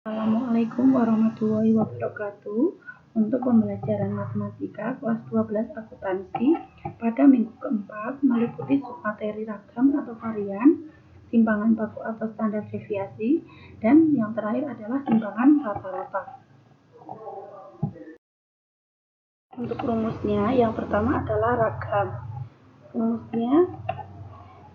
Assalamualaikum warahmatullahi wabarakatuh. Untuk pembelajaran matematika kelas 12 akuntansi pada minggu keempat meliputi submateri ragam atau varian, timbangan baku atau standar deviasi, dan yang terakhir adalah timbangan rata-rata. Untuk rumusnya, yang pertama adalah ragam. Rumusnya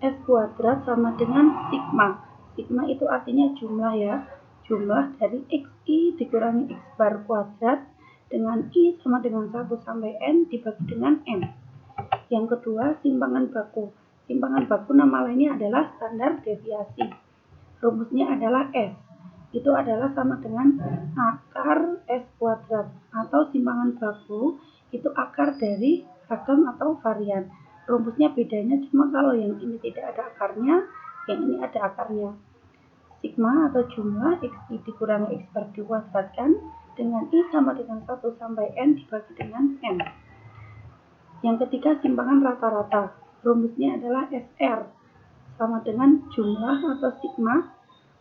S kuadrat sama dengan sigma. Sigma itu artinya jumlah ya. Jumlah dari XI dikurangi X bar kuadrat dengan I sama dengan 1 sampai N dibagi dengan M. Yang kedua, timbangan baku. Timbangan baku nama lainnya adalah standar deviasi. Rumusnya adalah S. Itu adalah sama dengan akar S kuadrat. Atau timbangan baku itu akar dari ragam atau varian. Rumusnya bedanya cuma kalau yang ini tidak ada akarnya, yang ini ada akarnya. Sigma atau jumlah XI dikurangi X bar dikuadratkan dengan I sama dengan 1 sampai N dibagi dengan M. Yang ketiga, timbangan rata-rata. Rumusnya adalah SR sama dengan jumlah atau sigma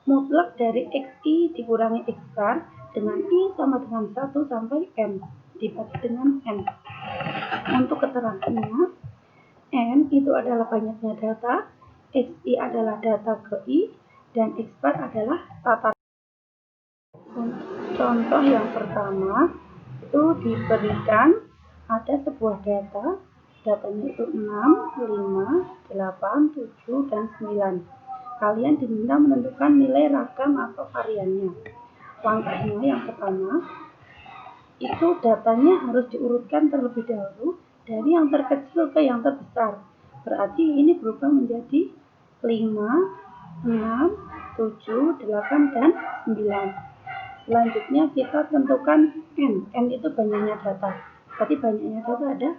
mutlak dari XI dikurangi X bar dengan I sama dengan 1 sampai M dibagi dengan M. Untuk keterangannya, N itu adalah banyaknya data, XI adalah data ke I, dan X bar adalah tata. Contoh yang pertama itu diberikan ada sebuah datanya itu 6, 5, 8, 7, dan 9. Kalian diminta menentukan nilai ragam atau variannya. Langkahnya yang pertama, itu datanya harus diurutkan terlebih dahulu dari yang terkecil ke yang terbesar. Berarti ini berubah menjadi 5, 6, 7, 8, dan 9. Selanjutnya kita tentukan N. N itu banyaknya data. Berarti banyaknya data ada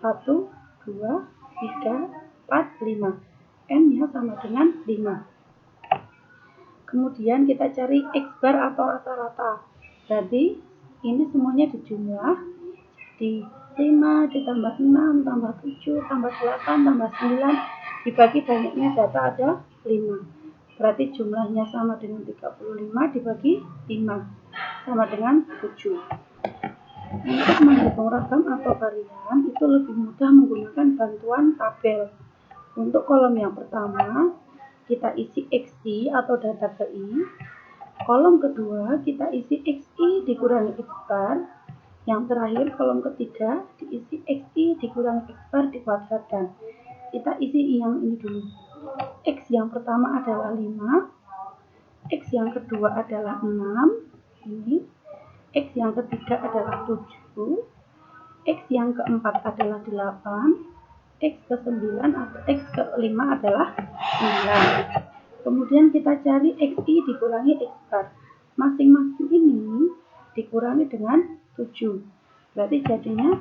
1, 2, 3, 4, 5. N-nya sama dengan 5. Kemudian kita cari X bar atau rata-rata. Jadi ini semuanya dijumlah. Di 5 ditambah 6 tambah 7 tambah 8 tambah 9 dibagi banyaknya data ada 5. Berarti jumlahnya sama dengan 35 dibagi 5 sama dengan 7. Untuk menghitung ragam atau varian itu lebih mudah menggunakan bantuan tabel. Untuk kolom yang pertama kita isi XI atau data ke I. Kolom kedua kita isi XI dikurangi X bar. Yang terakhir kolom ketiga diisi XI dikurangi X bar dikuadratkan. Kita isi yang ini dulu. X yang pertama adalah 5, X yang kedua adalah 6, ini. X yang ketiga adalah 7, X yang keempat adalah 8, X ke-9 atau X ke-5 adalah 9. Kemudian kita cari XI dikurangi X bar. Masing-masing ini dikurangi dengan 7. Berarti jadinya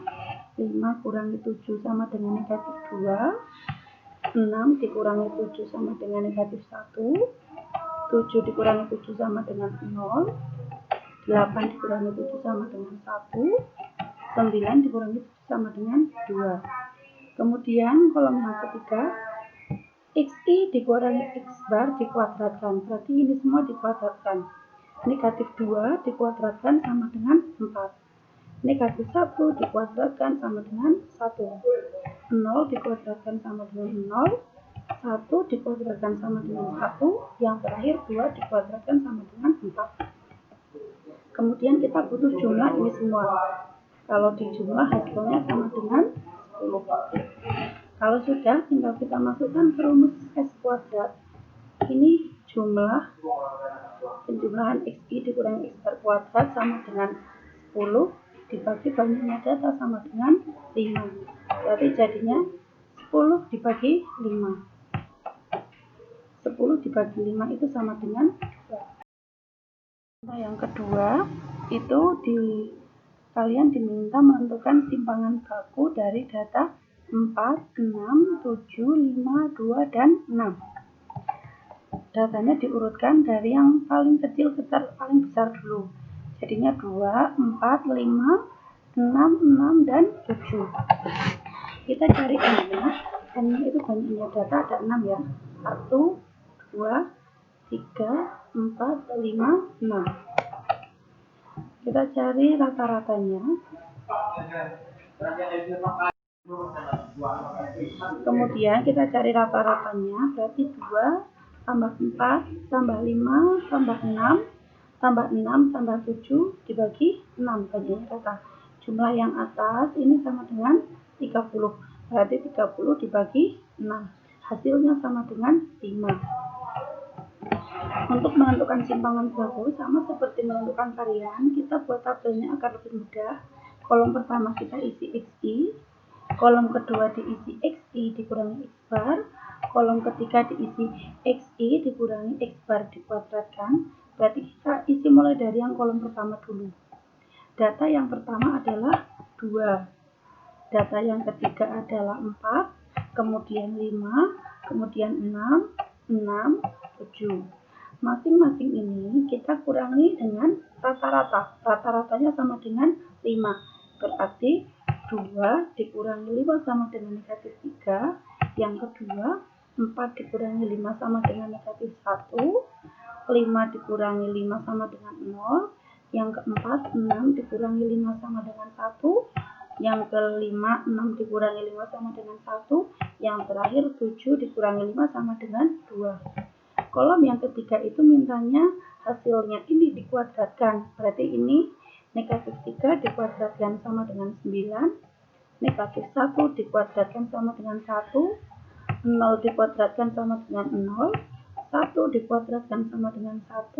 5 kurangi 7 sama dengan negatif 2. 6 dikurangi 7 sama dengan negatif 1, 7 dikurangi 7 sama dengan 0, 8 dikurangi 7 sama dengan 1, 9 dikurangi 7 sama dengan 2. Kemudian kolom yang ketiga, XI dikurangi X bar dikuadratkan, berarti ini semua dikuadratkan. Negatif 2 dikuadratkan sama dengan 4. Negatif 1 dikuadratkan sama dengan 1. 0 dikuadratkan sama dengan 0, 1 dikuadratkan sama dengan 1, yang terakhir 2 dikuadratkan sama dengan 4. Kemudian kita butuh jumlah ini semua. Kalau dijumlah hasilnya sama dengan 10. Kalau sudah, tinggal kita masukkan ke rumus S kuadrat. Ini jumlah penjumlahan XI dikurangi X bar kuadrat sama dengan 10 dibagi banyaknya data sama dengan 5. Berarti jadinya 10 dibagi 5. 10 dibagi 5 itu sama dengan 2. Nah, yang kedua itu kalian diminta menentukan timbangan baku dari data 4, 6, 7, 5, 2, dan 6. Datanya diurutkan dari yang paling kecil ke paling besar dulu. Jadinya 2, 4, 5, 6, dan 7. Kita cari N-nya. N-nya itu banyaknya data ada 6 ya. 1, 2, 3, 4, 5, 6. Kita cari rata-ratanya. Kemudian kita cari rata-ratanya, berarti 2 tambah 4 tambah 5 tambah 6 tambah 6 tambah 7 dibagi 6 bagian rata. Jumlah yang atas ini sama dengan 30. Berarti 30 dibagi 6. Hasilnya sama dengan 5. Untuk menentukan simpangan baku sama seperti menentukan varian, kita buat tabelnya agar lebih mudah. Kolom pertama kita isi XI, kolom kedua diisi XI dikurangi X bar, kolom ketiga diisi XI dikurangi X bar dikuadratkan. Berarti kita isi mulai dari yang kolom pertama dulu. Data yang pertama adalah 2, data yang ketiga adalah 4, kemudian 5, kemudian 6, 6, 7. Masing-masing ini kita kurangi dengan rata-rata. Rata-ratanya sama dengan 5. Berarti 2 dikurangi 5 sama dengan negatif 3. Yang kedua, 4 dikurangi 5 sama dengan negatif 1. 5 dikurangi 5 sama dengan 0. Yang keempat, 6 dikurangi 5 sama dengan 1. Yang kelima, 6 dikurangi 5 sama dengan 1. Yang terakhir, 7 dikurangi 5 sama dengan 2. Kolom yang ketiga itu mintanya hasilnya ini dikuadratkan. Berarti ini negatif 3 dikuadratkan sama dengan 9. Negatif 1 dikuadratkan sama dengan 1. 0 dikuadratkan sama dengan 0. 1 dikuadratkan sama dengan 1.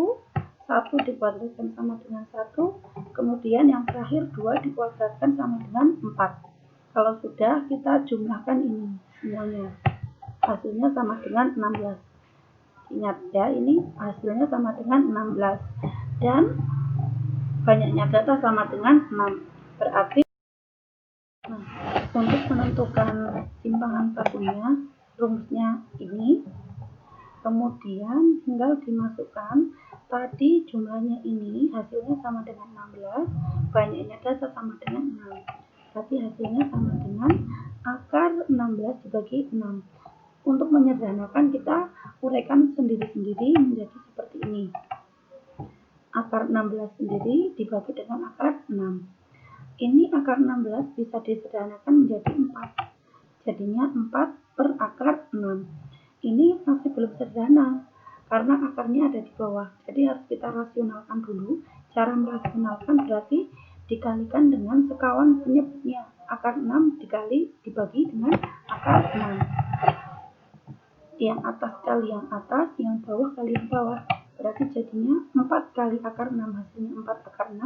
1 dikuadratkan sama dengan 1. Kemudian yang terakhir 2 dikuadratkan sama dengan 4. Kalau sudah, kita jumlahkan ini semuanya. Hasilnya sama dengan 16. Ingat ya, ini hasilnya sama dengan 16 dan banyaknya data sama dengan 6. Berarti untuk menentukan simpangan bakunya, rumusnya ini. Kemudian tinggal dimasukkan tadi jumlahnya ini, hasilnya sama dengan 16, banyaknya data sama dengan 6. Berarti hasilnya sama dengan akar 16 dibagi 6. Untuk menyederhanakan, kita uraikan sendiri-sendiri menjadi seperti ini. Akar 16 sendiri dibagi dengan akar 6. Ini akar 16 bisa disederhanakan menjadi 4. Jadinya 4 per akar 6. Ini masih belum sederhana, karena akarnya ada di bawah. Jadi harus kita rasionalkan dulu. Cara merasionalkan berarti dikalikan dengan sekawan penyebutnya. Akar 6 dibagi dengan akar 6. Yang atas kali yang atas, yang bawah kali yang bawah. Berarti jadinya 4 kali akar 6, hasilnya 4 akar 6.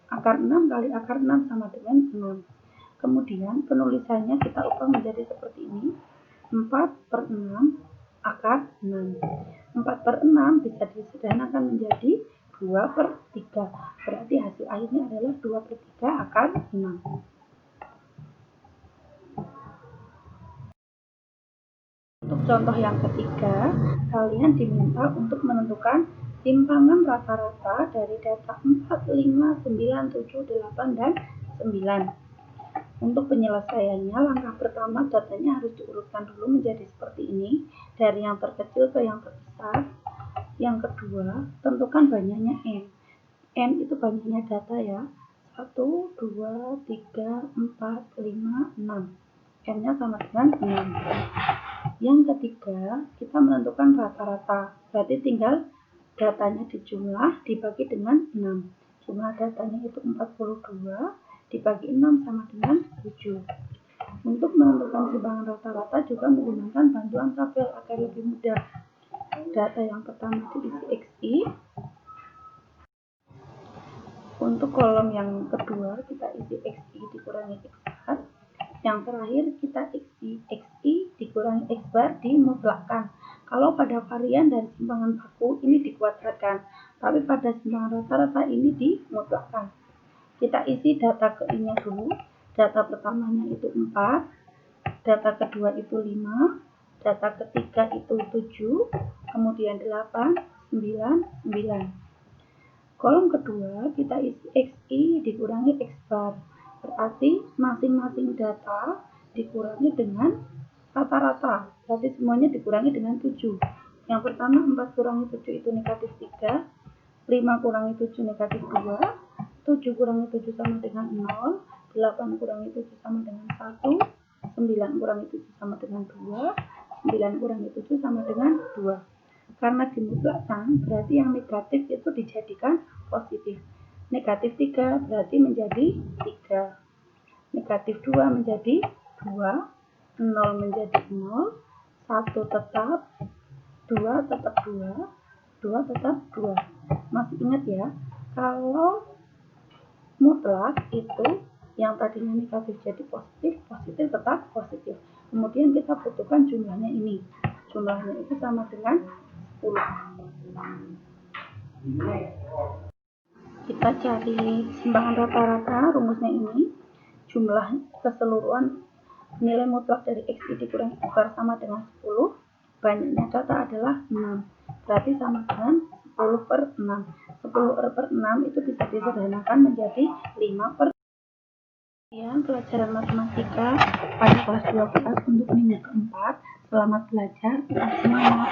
Akar 6 kali akar 6 sama dengan 6. Kemudian penulisannya kita ubah menjadi seperti ini. 4 per 6 akar 6. 4 per 6 bisa disederhanakan menjadi 2 per 3. Berarti hasil akhirnya adalah 2 per 3 akar 6. Untuk contoh yang ketiga, kalian diminta untuk menentukan simpangan rata-rata dari data 4, 5, 9, 7, 8, dan 9. Untuk penyelesaiannya, langkah pertama datanya harus diurutkan dulu menjadi seperti ini, dari yang terkecil ke yang terbesar. Yang kedua, tentukan banyaknya N. N itu banyaknya data ya. 1, 2, 3, 4, 5, 6. N-nya sama dengan 6. Yang ketiga, kita menentukan rata-rata. Berarti tinggal datanya dijumlah dibagi dengan 6. Jumlah datanya itu 42, dibagi 6 sama dengan 7. Untuk menentukan simpangan rata-rata juga menggunakan bantuan tabel agar lebih mudah. Data yang pertama diisi XI. Untuk kolom yang kedua kita isi XI dikurangi X bar. Yang terakhir kita isi XI dikurangi X bar dimutlakkan. Kalau pada varian dari simpangan baku ini dikuadratkan, tapi pada simpangan rata-rata ini dimutlakkan. Kita isi data ke-nya dulu. Data pertamanya itu 4, data kedua itu 5, data ketiga itu 7, kemudian 8, 9, 9. Kolom kedua kita isi XI dikurangi X bar. Berarti masing-masing data dikurangi dengan rata-rata. Berarti semuanya dikurangi dengan 7. Yang pertama 4 kurangi 7 itu negatif 3. 5 kurangi 7 negatif 2. 7 kurangi 7 sama dengan 0, 8 kurangi 7 sama dengan 1, 9 kurangi 7 sama dengan 2, 9 kurangi 7 sama dengan 2. Karena dimutlakkan, berarti yang negatif itu dijadikan positif. Negatif 3 berarti menjadi 3. Negatif 2 menjadi 2, 0 menjadi 0, 1 tetap, 2 tetap 2, 2 tetap 2. Masih ingat ya, kalau mutlak itu yang tadinya negatif jadi positif, positif tetap positif. Kemudian kita butuhkan jumlahnya ini. Jumlahnya itu sama dengan 10. Kita cari simbangan rata-rata, rumusnya ini. Jumlah keseluruhan nilai mutlak dari X dikurangi X sama dengan 10. Banyaknya data adalah 6. Berarti sama dengan 10 per 6. 10 per 6 itu bisa disederhanakan menjadi 5 per. Sekian pelajaran matematika pada kelas 12 untuk minggu keempat. Selamat belajar, tetap semangat.